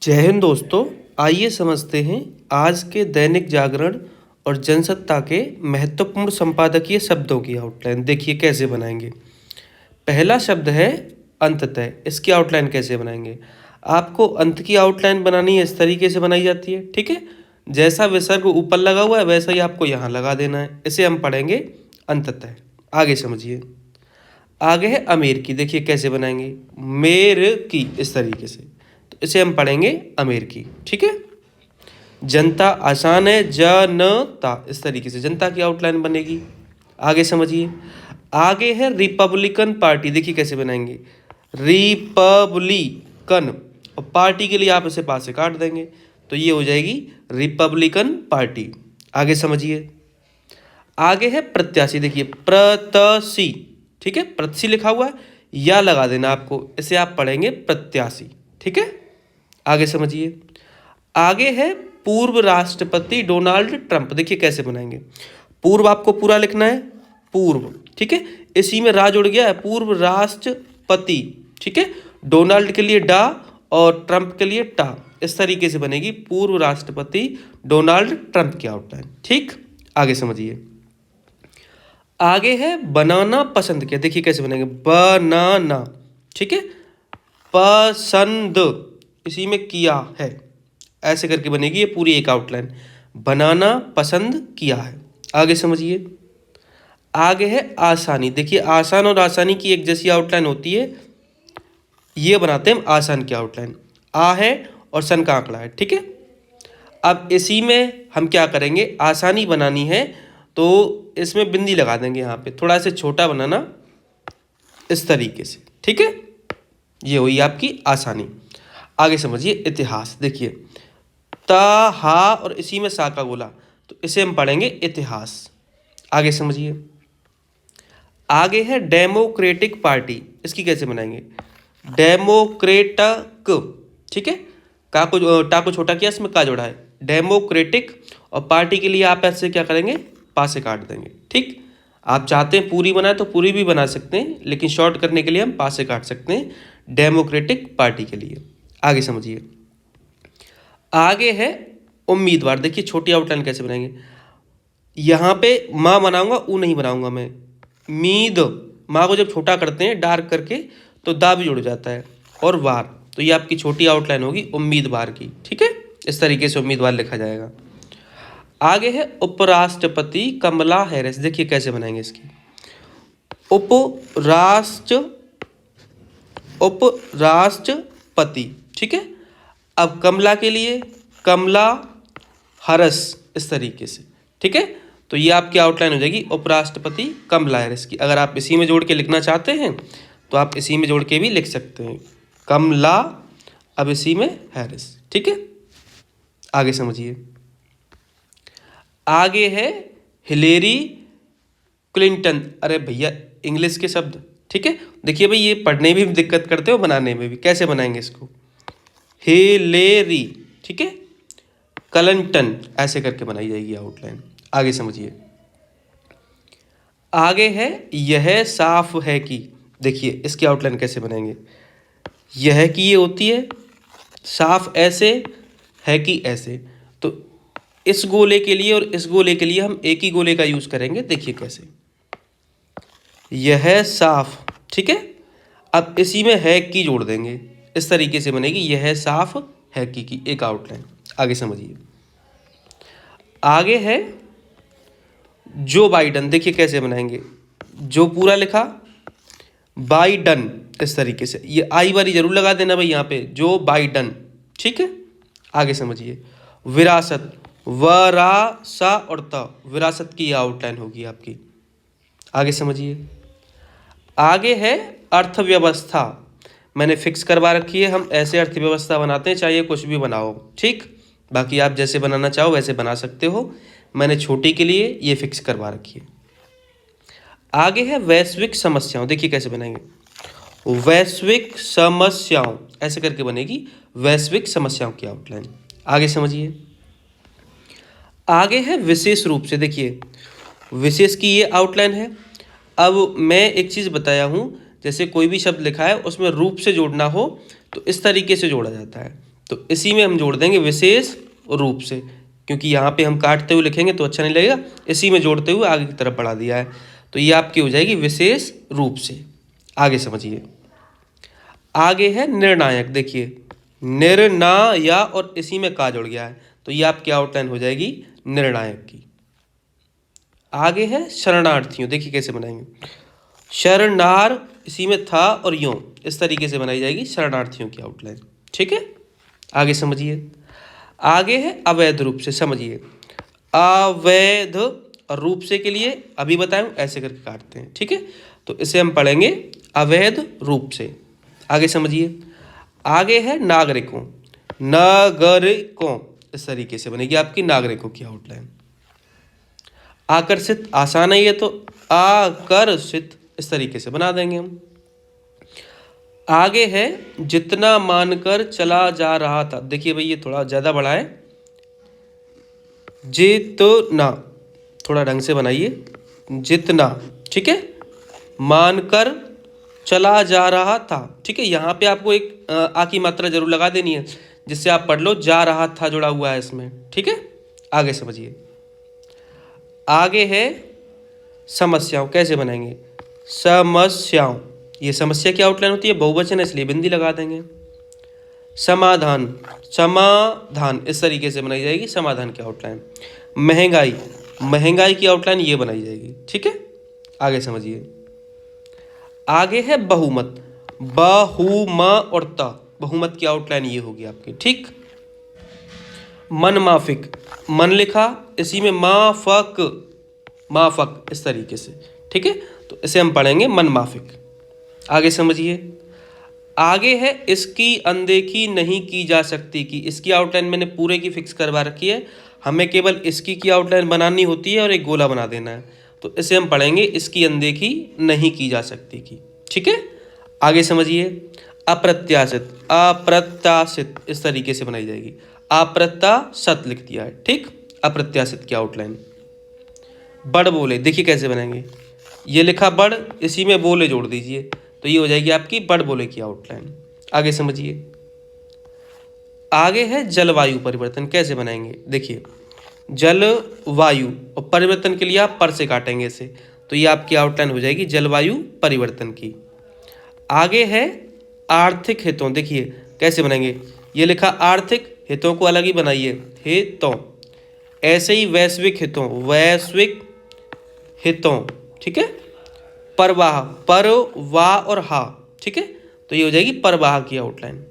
जय हिंद दोस्तों। आइए समझते हैं आज के दैनिक जागरण और जनसत्ता के महत्वपूर्ण संपादकीय शब्दों की आउटलाइन। देखिए कैसे बनाएंगे। पहला शब्द है अंततः। इसकी आउटलाइन कैसे बनाएंगे। आपको अंत की आउटलाइन बनानी है, इस तरीके से बनाई जाती है। ठीक है, जैसा विसर्ग ऊपर लगा हुआ है वैसा ही आपको यहाँ लगा देना है। इसे हम पढ़ेंगे अंततः। आगे समझिए। आगे है अमीर की। देखिए कैसे बनाएंगे, मेर की, इस तरीके से। तो इसे हम पढ़ेंगे अमीर की। ठीक है। जनता आसान है, जनता, इस तरीके से जनता की आउटलाइन बनेगी। आगे समझिए। आगे है रिपब्लिकन पार्टी। देखिए कैसे बनाएंगे, रिपब्लिकन, और पार्टी के लिए आप इसे पास से काट देंगे तो ये हो जाएगी रिपब्लिकन पार्टी। आगे समझिए। आगे है प्रत्याशी। देखिए प्रत्याशी, ठीक है, प्रत्याशी लिखा हुआ है, या लगा देना आपको, इसे आप पढ़ेंगे प्रत्याशी। ठीक है। आगे समझिए। आगे है पूर्व राष्ट्रपति डोनाल्ड ट्रंप। देखिए कैसे बनाएंगे। पूर्व आपको पूरा लिखना है, पूर्व, ठीक है, इसी में रा जुड़ गया है, पूर्व राष्ट्रपति। ठीक है, डोनाल्ड के लिए डा और ट्रंप के लिए टा, इस तरीके से बनेगी पूर्व राष्ट्रपति डोनाल्ड ट्रंप की आउटलाइन। ठीक। आगे समझिए। आगे है बनाना पसंद किया। देखिए कैसे बनेंगे, बनाना, ठीक है, पसंद, इसी में किया है, ऐसे करके बनेगी ये पूरी एक आउटलाइन, बनाना पसंद किया है। आगे समझिए। आगे है आसानी। देखिए आसान और आसानी की एक जैसी आउटलाइन होती है, ये बनाते हैं हम आसान की आउटलाइन। आ है और सन का आंकड़ा है। ठीक है। अब इसी में हम क्या करेंगे, आसानी बनानी है तो इसमें बिंदी लगा देंगे, यहाँ पे थोड़ा सा छोटा बनाना, इस तरीके से। ठीक है, ये हुई आपकी आसानी। आगे समझिए इतिहास। देखिए ता हा और इसी में सा का गोला, तो इसे हम पढ़ेंगे इतिहास। आगे समझिए। आगे है डेमोक्रेटिक पार्टी। इसकी कैसे बनाएंगे, डेमोक्रेटक, ठीक है, का को टा को छोटा किया, इसमें का जोड़ा है, डेमोक्रेटिक, और पार्टी के लिए आप ऐसे क्या करेंगे, पा से काट देंगे। ठीक। आप चाहते हैं पूरी बनाए तो पूरी भी बना सकते हैं, लेकिन शॉर्ट करने के लिए हम पा से काट सकते हैं, डेमोक्रेटिक पार्टी के लिए। आगे समझिए। आगे है उम्मीदवार। देखिए छोटी आउटलाइन कैसे बनाएंगे, यहाँ पे माँ बनाऊंगा, ऊ नहीं बनाऊंगा मैं, मीद, माँ को जब छोटा करते हैं डार्क करके तो दा भी जुड़ जाता है, और वार, तो ये आपकी छोटी आउटलाइन होगी उम्मीदवार की। ठीक है, इस तरीके से उम्मीदवार लिखा जाएगा। आगे है उपराष्ट्रपति कमला हैरिस। देखिए कैसे बनाएंगे इसकी, उपराष्ट्रपति, ठीक है। अब कमला के लिए कमला हरस, इस तरीके से। ठीक है, तो ये आपकी आउटलाइन हो जाएगी उपराष्ट्रपति कमला हैरिस की। अगर आप इसी में जोड़ के लिखना चाहते हैं तो आप इसी में जोड़ के भी लिख सकते हैं, कमला, अब इसी में हैरिस। ठीक है। आगे समझिए। आगे है हिलेरी क्लिंटन। अरे भैया इंग्लिश के शब्द, ठीक है। देखिए भाई ये पढ़ने में भी दिक्कत करते हो, बनाने में भी। कैसे बनाएंगे इसको, हिलेरी, ठीक है, क्लिंटन, ऐसे करके बनाई जाएगी आउटलाइन। आगे समझिए। आगे है यह साफ है कि। देखिए इसकी आउटलाइन कैसे बनाएंगे, यह की ये होती है, साफ ऐसे, है कि ऐसे, तो इस गोले के लिए और इस गोले के लिए हम एक ही गोले का यूज करेंगे। देखिए कैसे, यह साफ, ठीक है, अब इसी में है की जोड़ देंगे, इस तरीके से बनेगी यह साफ है की एक आउटलाइन। आगे समझिए। आगे है जो बाइडन। देखिए कैसे बनाएंगे, जो पूरा लिखा, बाइडन, इस तरीके से, ये आई बारी जरूर लगा देना भाई यहाँ पे, जो बाइडन। ठीक है। आगे समझिए। विरासत, वरासा और त, विरासत की आउटलाइन होगी आपकी। आगे समझिए। आगे है अर्थव्यवस्था। मैंने फिक्स करवा रखी है, हम ऐसे अर्थव्यवस्था बनाते हैं, चाहे कुछ भी बनाओ। ठीक, बाकी आप जैसे बनाना चाहो वैसे बना सकते हो, मैंने छोटी के लिए ये फिक्स करवा रखी है। आगे है वैश्विक समस्याओं। देखिए कैसे बनाएंगे, वैश्विक समस्याओं, ऐसे करके बनेगी वैश्विक समस्याओं की आउटलाइन। आगे समझिए। आगे है विशेष रूप से। देखिए विशेष की ये आउटलाइन है। अब मैं एक चीज़ बताया हूँ, जैसे कोई भी शब्द लिखा है उसमें रूप से जोड़ना हो तो इस तरीके से जोड़ा जाता है, तो इसी में हम जोड़ देंगे विशेष रूप से, क्योंकि यहाँ पे हम काटते हुए लिखेंगे तो अच्छा नहीं लगेगा, इसी में जोड़ते हुए आगे की तरफ बढ़ा दिया है। तो ये आपकी हो जाएगी विशेष रूप से। आगे समझिए, आगे है निर्णायक। देखिए निर्णय और इसी में का जुड़ गया है, तो ये आपकी आउटलाइन हो जाएगी निर्णायक की। आगे है शरणार्थियों। देखिए कैसे बनाएंगे, शरणार इसी में था और यों, इस तरीके से बनाई जाएगी शरणार्थियों की आउटलाइन। ठीक है, आगे समझिए। आगे है अवैध रूप से। समझिए, अवैध रूप से के लिए अभी बताएं ऐसे करके काटते हैं। ठीक है, तो इसे हम पढ़ेंगे अवैध रूप से। आगे समझिए, आगे है नागरिकों। नागरिकों इस तरीके से बनेगी आपकी नागरिकों की आउटलाइन। आकर्षित आसान है ये, तो आकर्षित इस तरीके से बना देंगे हम। आगे है जितना मानकर चला जा रहा था। देखिए भाई ये थोड़ा ज़्यादा बड़ा है, जितना थोड़ा ढंग से बनाइए, जितना। ठीक है, मानकर चला जा रहा था। ठीक है, यहाँ पे आपको एक आ की मात्रा जरूर लगा देनी है, जिससे आप पढ़ लो जा रहा था जुड़ा हुआ है इसमें। ठीक है, आगे समझिए। आगे है समस्याओं। कैसे बनाएंगे, समस्याओं, ये समस्या की आउटलाइन होती है, बहुवचन है इसलिए बिंदी लगा देंगे। समाधान, समाधान इस तरीके से बनाई जाएगी समाधान की आउटलाइन। महंगाई, महंगाई की आउटलाइन ये बनाई जाएगी। ठीक है, आगे समझिए। आगे है बहुमत। बहुम और त, बहुमत की आउटलाइन ये होगी आपकी। ठीक, मनमाफिक, मन लिखा इसी में माफक, माफक इस तरीके से। ठीक है, तो इसे हम पढ़ेंगे मनमाफिक। आगे समझिए। आगे है इसकी अनदेखी नहीं की जा सकती की। इसकी आउटलाइन मैंने पूरे की फिक्स करवा रखी है, हमें केवल इसकी की आउटलाइन बनानी होती है और एक गोला बना देना है। तो इसे हम पढ़ेंगे इसकी अनदेखी नहीं की जा सकती की। ठीक है, आगे समझिए। अप्रत्याशित, अप्रत्याशित इस तरीके से बनाई जाएगी, अप्रत्याशित लिख दिया है। ठीक, अप्रत्याशित की आउटलाइन। बड़ बोले, देखिए कैसे बनाएंगे, ये लिखा बड़ इसी में बोले जोड़ दीजिए, तो ये हो जाएगी आपकी बड़ बोले की आउटलाइन। आगे समझिए। आगे है जलवायु परिवर्तन। कैसे बनाएंगे, देखिए जलवायु और परिवर्तन के लिए आप पर से काटेंगे इसे, तो ये आपकी आउटलाइन हो जाएगी जलवायु परिवर्तन की। आगे है आर्थिक हितों। देखिए कैसे बनाएंगे, ये लिखा आर्थिक, हितों को अलग ही बनाइए, हितों। ऐसे ही वैश्विक हितों, वैश्विक हितों। ठीक है, परवाह, पर वाह और हा। ठीक है, तो ये हो जाएगी परवाह की आउटलाइन।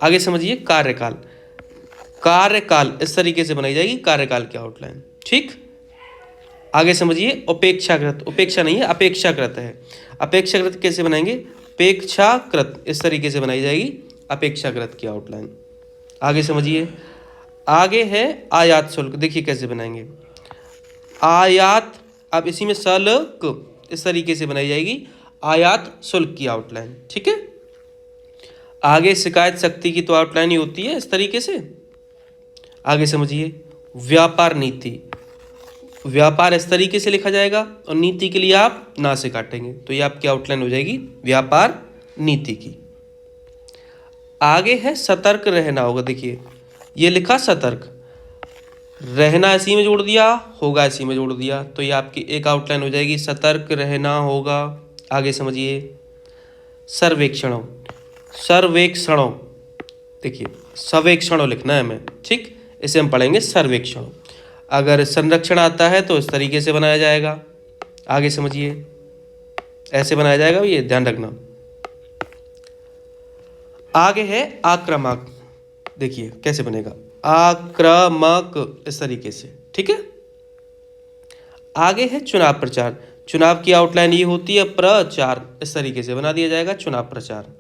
आगे समझिए। कार्यकाल, कार्यकाल इस तरीके से बनाई जाएगी कार्यकाल की आउटलाइन। ठीक, आगे समझिए। उपेक्षाकृत, उपेक्षा नहीं है अपेक्षाकृत है, अपेक्षाकृत कैसे बनाएंगे, अपेक्षाकृत इस तरीके से बनाई जाएगी अपेक्षाकृत की आउटलाइन। आगे समझिए। आगे है आयात शुल्क। देखिए कैसे बनाएंगे, आयात, अब इसी में शुल्क इस तरीके से बनाई जाएगी आयात शुल्क की आउटलाइन। ठीक है, आगे शिकायत शक्ति की तो आउटलाइन ही होती है इस तरीके से। आगे समझिए। व्यापार नीति, व्यापार इस तरीके से लिखा जाएगा और नीति के लिए आप ना से काटेंगे, तो ये आपकी आउटलाइन हो जाएगी व्यापार नीति की। आगे है सतर्क रहना होगा। देखिए ये लिखा सतर्क, रहना इसी में जोड़ दिया, होगा इसी में जोड़ दिया, तो ये आपकी एक आउटलाइन हो जाएगी सतर्क रहना होगा। आगे समझिए। सर्वेक्षणों, सर्वेक्षणों, देखिए सर्वेक्षणों लिखना है हमें। ठीक, इसे हम पढ़ेंगे सर्वेक्षणों। अगर संरक्षण आता है तो इस तरीके से बनाया जाएगा। आगे समझिए, ऐसे बनाया जाएगा, ये ध्यान रखना। आगे है आक्रामक। देखिए कैसे बनेगा, आक्रामक इस तरीके से। ठीक है, आगे है चुनाव प्रचार। चुनाव की आउटलाइन ये होती है प्रचार, इस तरीके से बना दिया जाएगा चुनाव प्रचार।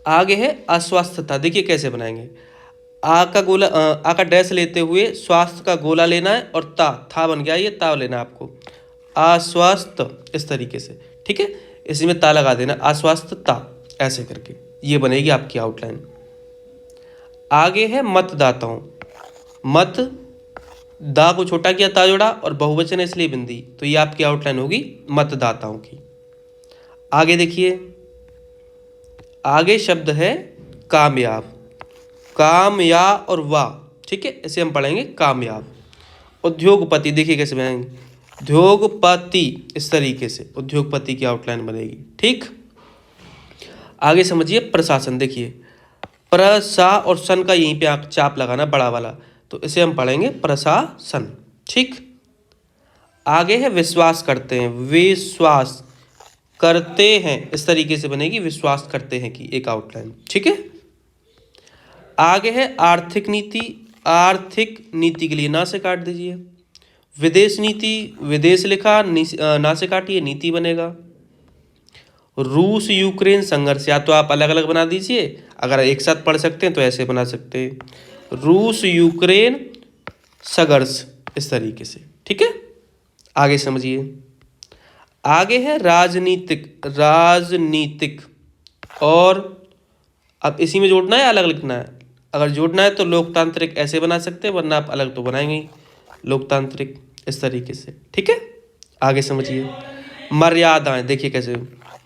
आगे है अस्वस्थता। देखिए कैसे बनाएंगे, आ का गोला, आ का डैश लेते हुए स्वास्थ्य का गोला लेना है और ता, था बन गया, ये ता लेना है आपको, अस्वस्थ इस तरीके से। ठीक है, इसी में ता लगा देना, अस्वस्थता ऐसे करके, ये बनेगी आपकी आउटलाइन। आगे है मतदाताओं। मत, दा को छोटा किया, ता जोड़ा और बहुवचन है इसलिए बिंदी, तो ये आपकी आउटलाइन होगी मतदाताओं की। आगे देखिए, आगे शब्द है कामयाब। कामया और वा, ठीक है, इसे हम पढ़ेंगे कामयाब। उद्योगपति देखिए कैसे बनाएंगे, उद्योगपति, इस तरीके से उद्योगपति की आउटलाइन बनेगी। ठीक, आगे समझिए प्रशासन। देखिए प्रसा और सन का यहीं पे आप चाप लगाना बड़ा वाला, तो इसे हम पढ़ेंगे प्रशासन। ठीक, आगे है विश्वास करते हैं, विश्वास करते हैं, इस तरीके से बनेगी विश्वास करते हैं की एक आउटलाइन। ठीक है, आगे है आर्थिक नीति, आर्थिक नीति के लिए ना से काट दीजिए। विदेश नीति, विदेश लिखा ना से काटिए, नीति बनेगा। रूस यूक्रेन संघर्ष, या तो आप अलग अलग बना दीजिए, अगर एक साथ पढ़ सकते हैं तो ऐसे बना सकते हैं, रूस यूक्रेन संघर्ष, इस तरीके से। ठीक है, आगे समझिए। आगे है राजनीतिक, राजनीतिक, और अब इसी में जोड़ना है अलग लिखना है। अगर जोड़ना है तो लोकतांत्रिक ऐसे बना सकते हैं, वरना आप अलग तो बनाएंगे ही, लोकतांत्रिक, इस तरीके से। ठीक है, आगे समझिए। मर्यादाएं, देखिए कैसे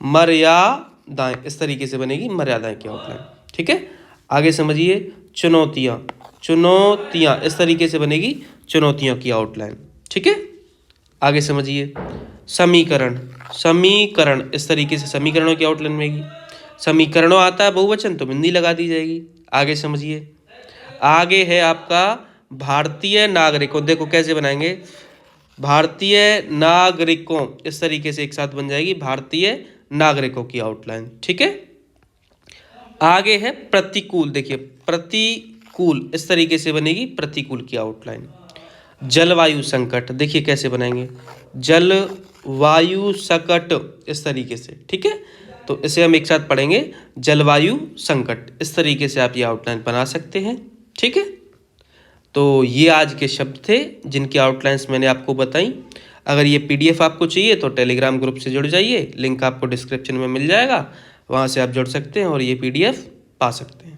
मर्यादाएं, इस तरीके से बनेगी मर्यादाएं की आउटलाइन। ठीक है, आगे समझिए। चुनौतियां, चुनौतियां, इस तरीके से बनेगी चुनौतियों की आउटलाइन। ठीक है, आगे समझिए। समीकरण, समीकरण, इस तरीके से समीकरणों की आउटलाइन बनेगी। समीकरणों आता है बहुवचन तो बिंदी लगा दी जाएगी। आगे समझिए। आगे है आपका भारतीय नागरिकों, देखो कैसे बनाएंगे, भारतीय नागरिकों, इस तरीके से एक साथ बन जाएगी भारतीय नागरिकों की आउटलाइन। ठीक है, आगे है प्रतिकूल, देखिए प्रतिकूल, इस तरीके से बनेगी प्रतिकूल की आउटलाइन। जलवायु संकट, देखिए कैसे बनाएंगे, जलवायु संकट, इस तरीके से। ठीक है, तो इसे हम एक साथ पढ़ेंगे जलवायु संकट, इस तरीके से आप ये आउटलाइन बना सकते हैं। ठीक है, तो ये आज के शब्द थे जिनकी आउटलाइंस मैंने आपको बताई। अगर ये पीडीएफ आपको चाहिए तो टेलीग्राम ग्रुप से जुड़ जाइए, लिंक आपको डिस्क्रिप्शन में मिल जाएगा, वहाँ से आप जुड़ सकते हैं और ये पीडीएफ पा सकते हैं।